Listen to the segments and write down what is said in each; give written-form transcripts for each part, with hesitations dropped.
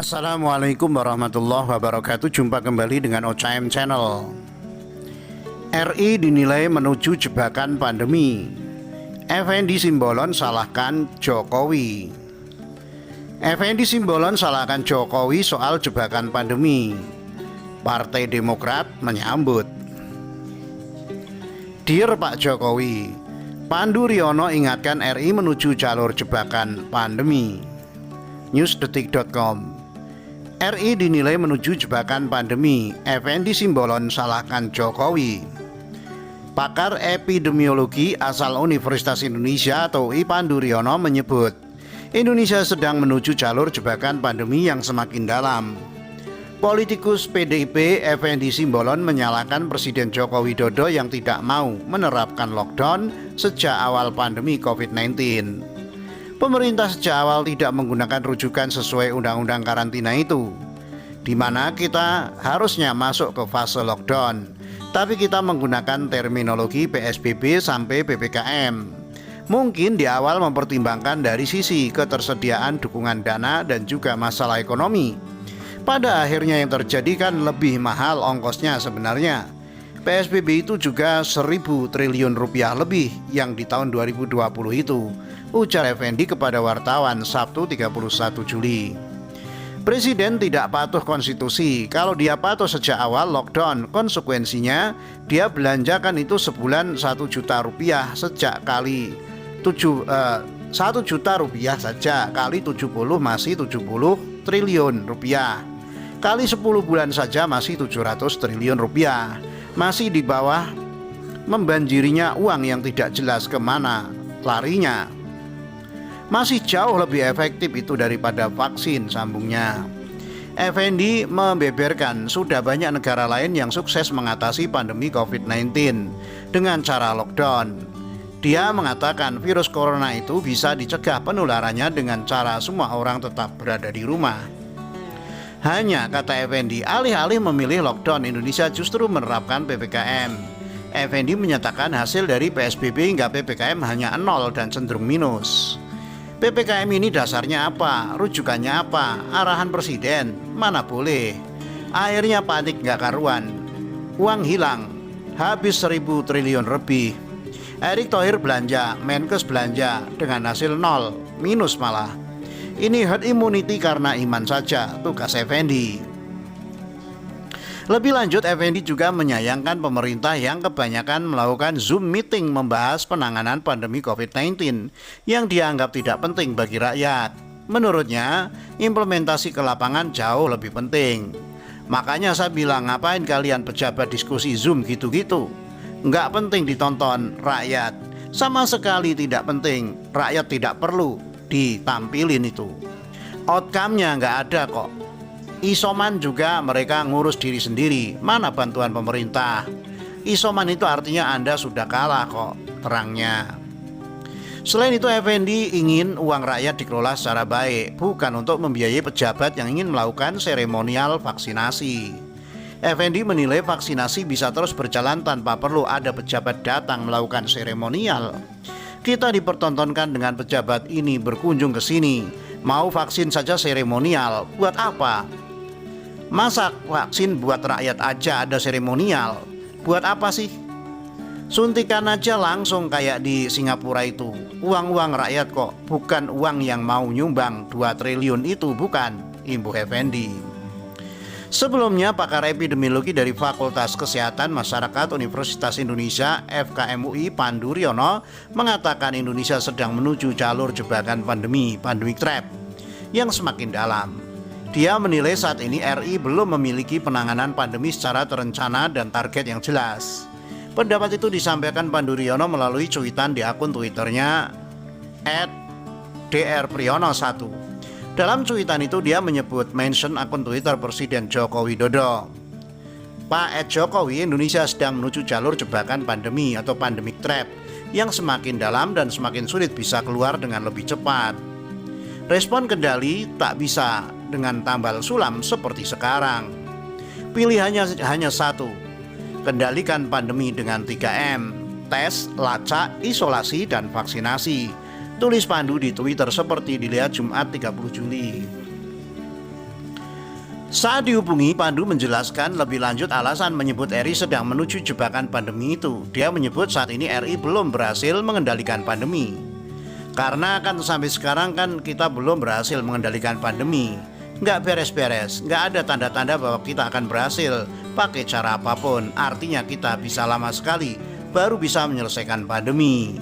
Assalamualaikum warahmatullahi wabarakatuh. Jumpa kembali dengan OCM Channel. RI dinilai menuju jebakan pandemi. Effendi Simbolon salahkan Jokowi. Effendi Simbolon salahkan Jokowi soal jebakan pandemi. Partai Demokrat menyambut. Dear Pak Jokowi, Pandu Riono ingatkan RI menuju jalur jebakan pandemi. Newsdetik.com. RI dinilai menuju jebakan pandemi. Effendi Simbolon salahkan Jokowi. Pakar epidemiologi asal Universitas Indonesia atau UI Pandu Riono menyebut Indonesia sedang menuju jalur jebakan pandemi yang semakin dalam. Politikus PDIP Effendi Simbolon menyalahkan Presiden Joko Widodo yang tidak mau menerapkan lockdown sejak awal pandemi COVID-19. Pemerintah sejak awal tidak menggunakan rujukan sesuai undang-undang karantina itu, di mana kita harusnya masuk ke fase lockdown, tapi kita menggunakan terminologi PSBB sampai PPKM. Mungkin di awal mempertimbangkan dari sisi ketersediaan dukungan dana dan juga masalah ekonomi. Pada akhirnya yang terjadi kan lebih mahal ongkosnya sebenarnya. PSBB itu juga 1.000 triliun rupiah lebih yang di tahun 2020 itu, ujar Effendi kepada wartawan Sabtu 31 Juli. Presiden tidak patuh konstitusi. Kalau dia patuh sejak awal lockdown, konsekuensinya dia belanjakan itu sebulan 1 juta rupiah sejak kali 1 juta rupiah saja kali 70 masih 70 triliun rupiah. Kali 10 bulan saja masih 700 triliun rupiah. Masih di bawah membanjirinya uang yang tidak jelas kemana larinya. Masih jauh lebih efektif itu daripada vaksin, sambungnya. Effendi membeberkan sudah banyak negara lain yang sukses mengatasi pandemi COVID-19 dengan cara lockdown. Dia mengatakan virus corona itu bisa dicegah penularannya dengan cara semua orang tetap berada di rumah. Hanya, kata Effendi, alih-alih memilih lockdown, Indonesia justru menerapkan PPKM. Effendi menyatakan hasil dari PSBB hingga PPKM hanya 0 dan cenderung minus. PPKM ini dasarnya apa? Rujukannya apa? Arahan presiden? Mana boleh. Akhirnya panik gak karuan. Uang hilang, habis 1.000 triliun lebih. Erick Thohir belanja, Menkes belanja, dengan hasil 0, minus malah. Ini herd immunity karena iman saja, tugas Effendi. Lebih lanjut, Effendi juga menyayangkan pemerintah yang kebanyakan melakukan Zoom meeting membahas penanganan pandemi COVID-19 yang dianggap tidak penting bagi rakyat. Menurutnya, implementasi ke lapangan jauh lebih penting. Makanya saya bilang, ngapain kalian pejabat diskusi Zoom gitu-gitu? Nggak penting ditonton rakyat. Sama sekali tidak penting, rakyat tidak perlu ditampilin itu. Outcome-nya nggak ada kok. Isoman juga mereka ngurus diri sendiri. Mana bantuan pemerintah? Isoman itu artinya Anda sudah kalah kok, terangnya. Selain itu, Effendi ingin uang rakyat dikelola secara baik, bukan untuk membiayai pejabat yang ingin melakukan seremonial vaksinasi. Effendi menilai vaksinasi bisa terus berjalan tanpa perlu ada pejabat datang melakukan seremonial. Kita dipertontonkan dengan pejabat ini berkunjung ke sini. Mau vaksin saja seremonial, buat apa? Masa vaksin buat rakyat aja ada seremonial? Buat apa sih? Suntikan aja langsung kayak di Singapura itu. Uang-uang rakyat kok, bukan uang yang mau nyumbang 2 triliun itu, bukan, imbuh Effendi. Sebelumnya, pakar epidemiologi dari Fakultas Kesehatan Masyarakat Universitas Indonesia FKMUI Pandu Riono mengatakan Indonesia sedang menuju jalur jebakan pandemic trap yang semakin dalam. Dia menilai saat ini RI belum memiliki penanganan pandemi secara terencana dan target yang jelas. Pendapat itu disampaikan Pandu Riono melalui cuitan di akun Twitternya @drpriyono1. Dalam cuitan itu dia mention akun Twitter Presiden Joko Widodo. Pak Jokowi, Indonesia sedang menuju jalur jebakan pandemi atau pandemic trap yang semakin dalam dan semakin sulit bisa keluar dengan lebih cepat. Respon kendali tak bisa dengan tambal sulam seperti sekarang. Pilihannya hanya satu, kendalikan pandemi dengan 3M, tes, lacak, isolasi, dan vaksinasi. Tulis Pandu di Twitter seperti dilihat Jumat 30 Juli. Saat dihubungi, Pandu menjelaskan lebih lanjut alasan menyebut RI sedang menuju jebakan pandemi itu. Dia menyebut saat ini RI belum berhasil mengendalikan pandemi. Karena kan sampai sekarang kan kita belum berhasil mengendalikan pandemi. Nggak beres-beres, nggak ada tanda-tanda bahwa kita akan berhasil pakai cara apapun. Artinya kita bisa lama sekali baru bisa menyelesaikan pandemi.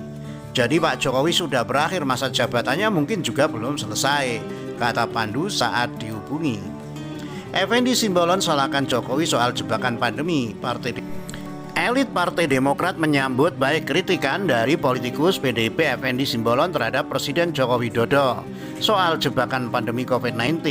Jadi Pak Jokowi sudah berakhir masa jabatannya, mungkin juga belum selesai, kata Pandu saat dihubungi. Effendi Simbolon salahkan Jokowi soal jebakan pandemi. Elit Partai Demokrat menyambut baik kritikan dari politikus PDIP Effendi Simbolon terhadap Presiden Joko Widodo soal jebakan pandemi COVID-19.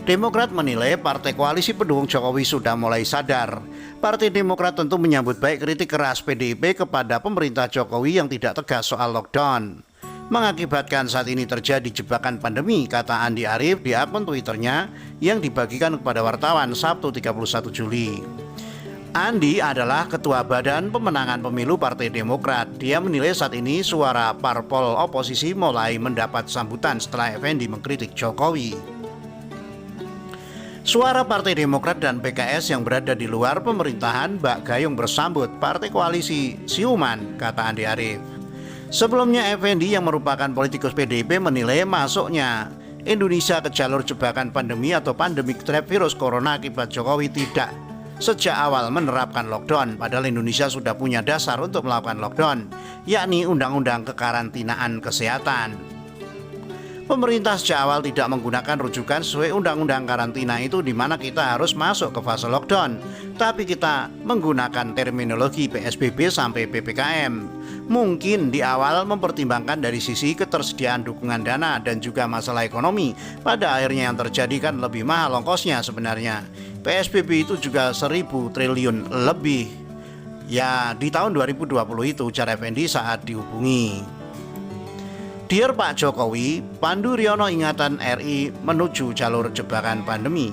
Demokrat menilai partai koalisi pendukung Jokowi sudah mulai sadar. Partai Demokrat tentu menyambut baik kritik keras PDIP kepada pemerintah Jokowi yang tidak tegas soal lockdown. Mengakibatkan saat ini terjadi jebakan pandemi, kata Andi Arief di akun Twitternya yang dibagikan kepada wartawan Sabtu 31 Juli. Andi adalah Ketua Badan Pemenangan Pemilu Partai Demokrat. Dia menilai saat ini suara parpol oposisi mulai mendapat sambutan setelah Effendi mengkritik Jokowi. Suara Partai Demokrat dan PKS yang berada di luar pemerintahan bak gayung bersambut partai koalisi siuman, kata Andi Arief. Sebelumnya Effendi yang merupakan politikus PDIP menilai masuknya Indonesia ke jalur jebakan pandemi atau pandemic trap virus corona akibat Jokowi tidak sejak awal menerapkan lockdown, padahal Indonesia sudah punya dasar untuk melakukan lockdown, yakni Undang-Undang Kekarantinaan Kesehatan. Pemerintah sejak awal tidak menggunakan rujukan sesuai Undang-Undang Karantina itu, di mana kita harus masuk ke fase lockdown, tapi kita menggunakan terminologi PSBB sampai PPKM. Mungkin di awal mempertimbangkan dari sisi ketersediaan dukungan dana dan juga masalah ekonomi. Pada akhirnya yang terjadi kan lebih mahal ongkosnya sebenarnya. PSBB itu juga 1.000 triliun lebih. Ya di tahun 2020 itu, ujar Effendi saat dihubungi. Dear Pak Jokowi, Pandu Riono ingatan RI menuju jalur jebakan pandemi.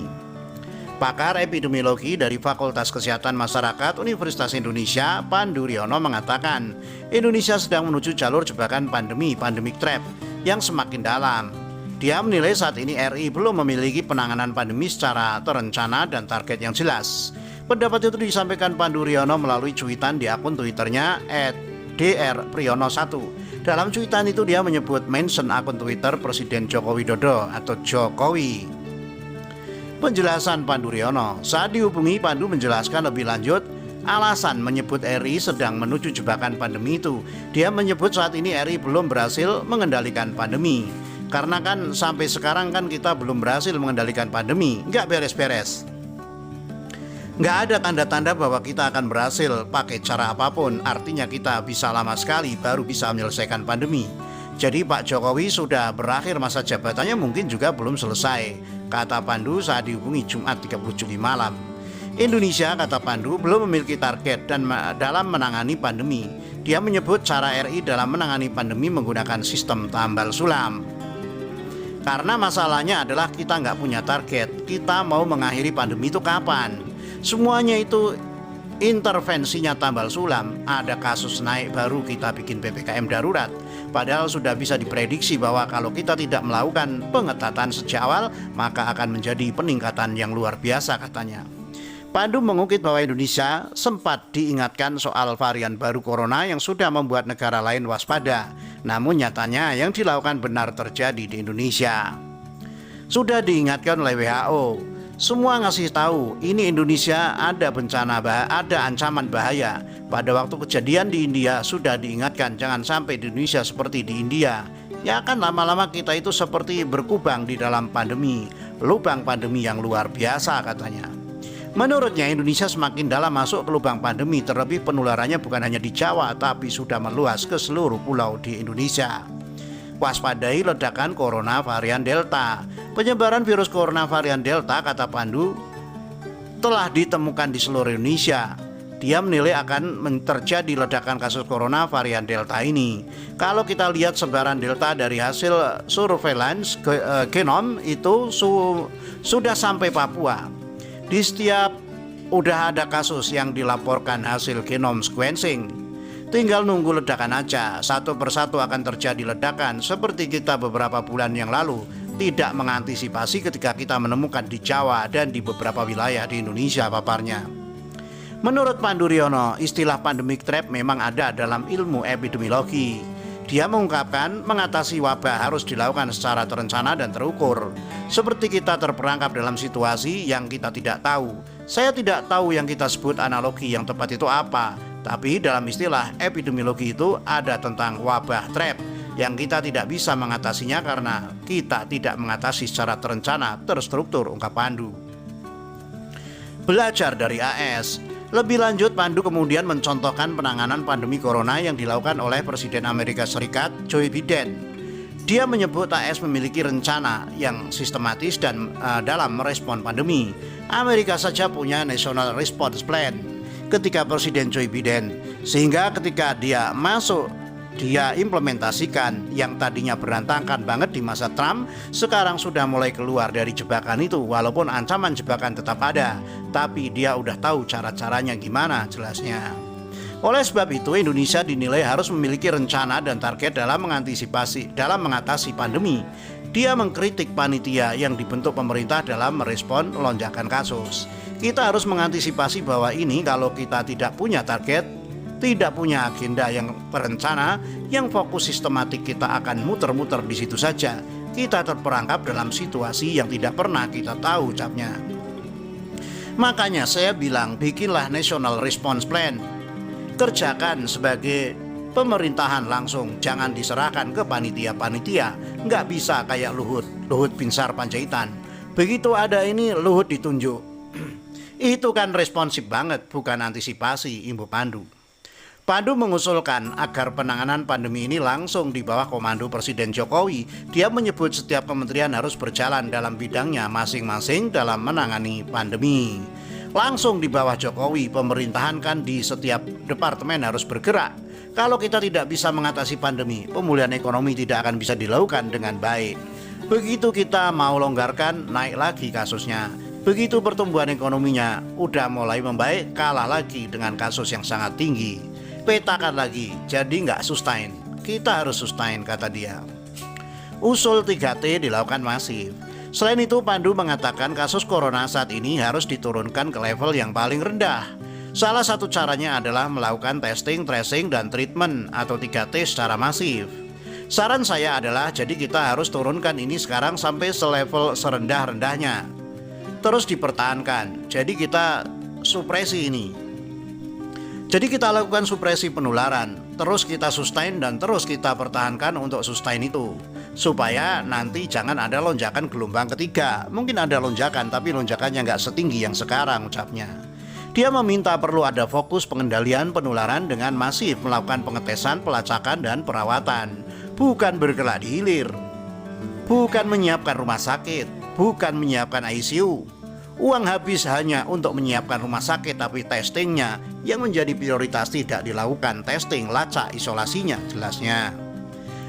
Pakar epidemiologi dari Fakultas Kesehatan Masyarakat Universitas Indonesia, Pandu Riono mengatakan, Indonesia sedang menuju jalur jebakan pandemi, pandemic trap, yang semakin dalam. Dia menilai saat ini RI belum memiliki penanganan pandemi secara terencana dan target yang jelas. Pendapat itu disampaikan Pandu Riono melalui cuitan di akun Twitternya @drpriyono1. Dalam cuitan itu dia menyebut mention akun Twitter Presiden Joko Widodo atau Jokowi. Penjelasan Pandu Riono, saat dihubungi Pandu menjelaskan lebih lanjut alasan menyebut RI sedang menuju jebakan pandemi itu. Dia menyebut saat ini RI belum berhasil mengendalikan pandemi. Karena kan sampai sekarang kan kita belum berhasil mengendalikan pandemi, nggak beres-beres. Nggak ada tanda-tanda bahwa kita akan berhasil pakai cara apapun, artinya kita bisa lama sekali baru bisa menyelesaikan pandemi. Jadi Pak Jokowi sudah berakhir masa jabatannya, mungkin juga belum selesai, kata Pandu saat dihubungi Jumat 30 Juli malam. Indonesia, kata Pandu, belum memiliki target dan dalam menangani pandemi. Dia menyebut cara RI dalam menangani pandemi menggunakan sistem tambal sulam. Karena masalahnya adalah kita nggak punya target, kita mau mengakhiri pandemi itu kapan? Semuanya itu intervensinya tambal sulam. Ada kasus naik baru kita bikin PPKM darurat. Padahal sudah bisa diprediksi bahwa kalau kita tidak melakukan pengetatan sejak awal, maka akan menjadi peningkatan yang luar biasa, katanya. Pandu mengungkit bahwa Indonesia sempat diingatkan soal varian baru corona yang sudah membuat negara lain waspada. Namun nyatanya yang dilakukan benar terjadi di Indonesia. Sudah diingatkan oleh WHO. Semua ngasih tahu ini Indonesia ada bencana, ada ancaman bahaya. Pada waktu kejadian di India sudah diingatkan jangan sampai di Indonesia seperti di India. Ya kan lama-lama kita itu seperti berkubang di dalam pandemi, lubang pandemi yang luar biasa, katanya. Menurutnya Indonesia semakin dalam masuk ke lubang pandemi, terlebih penularannya bukan hanya di Jawa tapi sudah meluas ke seluruh pulau di Indonesia. Waspadai ledakan corona varian Delta. Penyebaran virus corona varian Delta, kata Pandu, telah ditemukan di seluruh Indonesia. Dia menilai akan terjadi ledakan kasus corona varian Delta ini. Kalau kita lihat sebaran Delta dari hasil surveillance genom itu sudah sampai Papua. Di setiap udah ada kasus yang dilaporkan hasil genome sequencing. Tinggal nunggu ledakan aja, satu persatu akan terjadi ledakan seperti kita beberapa bulan yang lalu tidak mengantisipasi ketika kita menemukan di Jawa dan di beberapa wilayah di Indonesia, paparnya. Menurut Pandu Riono, istilah pandemic trap memang ada dalam ilmu epidemiologi. Dia mengungkapkan mengatasi wabah harus dilakukan secara terencana dan terukur. Seperti kita terperangkap dalam situasi yang kita tidak tahu. Saya tidak tahu yang kita sebut analogi yang tepat itu apa, tapi dalam istilah epidemiologi itu ada tentang wabah trap yang kita tidak bisa mengatasinya karena kita tidak mengatasi secara terencana, terstruktur, ungkap Pandu. Belajar dari AS. Lebih lanjut, Pandu kemudian mencontohkan penanganan pandemi corona yang dilakukan oleh Presiden Amerika Serikat Joe Biden. Dia menyebut AS memiliki rencana yang sistematis dan dalam merespon pandemi. Amerika saja punya National Response Plan ketika Presiden Joe Biden, sehingga ketika dia masuk, dia implementasikan yang tadinya berantakan banget di masa Trump, sekarang sudah mulai keluar dari jebakan itu. Walaupun ancaman jebakan tetap ada, tapi dia udah tahu cara-caranya gimana, jelasnya. Oleh sebab itu, Indonesia dinilai harus memiliki rencana dan target dalam mengatasi pandemi. Dia mengkritik panitia yang dibentuk pemerintah dalam merespon lonjakan kasus. Kita harus mengantisipasi bahwa ini kalau kita tidak punya target, tidak punya agenda yang berencana, yang fokus sistematik, kita akan muter-muter di situ saja. Kita terperangkap dalam situasi yang tidak pernah kita tahu, ucapnya. Makanya saya bilang, bikinlah National Response Plan. Kerjakan sebagai pemerintahan langsung, jangan diserahkan ke panitia-panitia. Nggak bisa kayak Luhut Binsar Panjaitan. Begitu ada ini, Luhut ditunjuk. Itu kan responsif banget, bukan antisipasi, Ibu Pandu. Pandu mengusulkan agar penanganan pandemi ini langsung di bawah komando Presiden Jokowi. Dia menyebut setiap kementerian harus berjalan dalam bidangnya masing-masing dalam menangani pandemi. Langsung di bawah Jokowi, pemerintahan kan di setiap departemen harus bergerak. Kalau kita tidak bisa mengatasi pandemi, pemulihan ekonomi tidak akan bisa dilakukan dengan baik. Begitu kita mau longgarkan, naik lagi kasusnya. Begitu pertumbuhan ekonominya udah mulai membaik, kalah lagi dengan kasus yang sangat tinggi. Petakan lagi, jadi nggak sustain. Kita harus sustain, kata dia. Usul 3T dilakukan masif. Selain itu, Pandu mengatakan kasus corona saat ini harus diturunkan ke level yang paling rendah. Salah satu caranya adalah melakukan testing, tracing, dan treatment atau 3T secara masif. Saran saya adalah jadi kita harus turunkan ini sekarang sampai selevel serendah-rendahnya. Terus dipertahankan, jadi kita supresi ini. Jadi kita lakukan supresi penularan, terus kita sustain dan terus kita pertahankan untuk sustain itu. Supaya nanti jangan ada lonjakan gelombang ketiga. Mungkin ada lonjakan, tapi lonjakannya nggak setinggi yang sekarang, ucapnya. Dia meminta perlu ada fokus pengendalian penularan dengan masif melakukan pengetesan, pelacakan, dan perawatan. Bukan bergerak di hilir. Bukan menyiapkan rumah sakit, bukan menyiapkan ICU. Uang habis hanya untuk menyiapkan rumah sakit, tapi testingnya yang menjadi prioritas tidak dilakukan testing, lacak, isolasinya, jelasnya.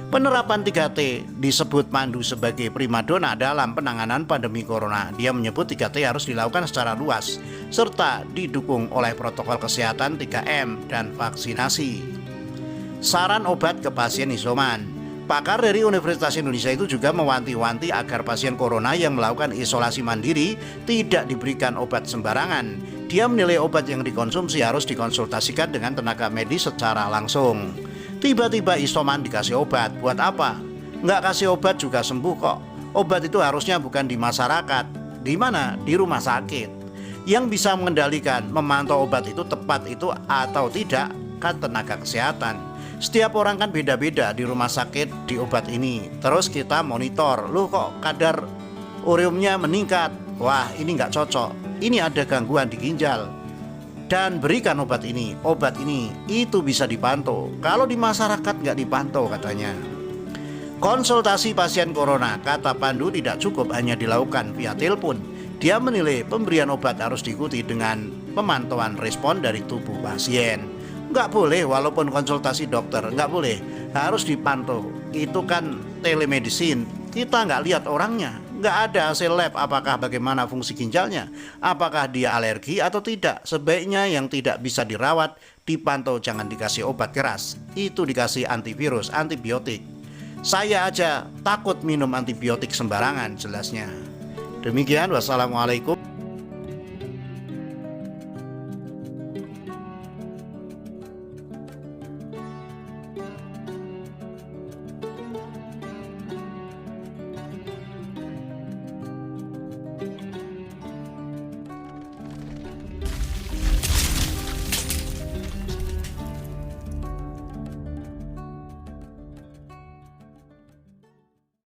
Penerapan 3T disebut Pandu sebagai primadona dalam penanganan pandemi corona. Dia menyebut 3T harus dilakukan secara luas, serta didukung oleh protokol kesehatan 3M dan vaksinasi. Saran obat ke pasien isoman. Pakar dari Universitas Indonesia itu juga mewanti-wanti agar pasien corona yang melakukan isolasi mandiri tidak diberikan obat sembarangan. Dia menilai obat yang dikonsumsi harus dikonsultasikan dengan tenaga medis secara langsung. Tiba-tiba isoman dikasih obat, buat apa? Nggak kasih obat juga sembuh kok. Obat itu harusnya bukan di masyarakat. Di mana? Di rumah sakit. Yang bisa mengendalikan, memantau obat itu tepat itu atau tidak, kan tenaga kesehatan. Setiap orang kan beda-beda di rumah sakit di obat ini. Terus kita monitor, loh kok kadar ureumnya meningkat. Wah, ini nggak cocok. Ini ada gangguan di ginjal. Dan berikan obat ini. Obat ini itu bisa dipantau. Kalau di masyarakat nggak dipantau, katanya. Konsultasi pasien corona, kata Pandu, tidak cukup hanya dilakukan via telepon. Dia menilai pemberian obat harus diikuti dengan pemantauan respon dari tubuh pasien. Nggak boleh, walaupun konsultasi dokter, nggak boleh, harus dipantau. Itu kan telemedicine, kita nggak lihat orangnya, nggak ada hasil lab apakah bagaimana fungsi ginjalnya, apakah dia alergi atau tidak. Sebaiknya yang tidak bisa dirawat dipantau, jangan dikasih obat keras, itu dikasih antivirus, antibiotik. Saya aja takut minum antibiotik sembarangan, jelasnya. Demikian, wassalamualaikum.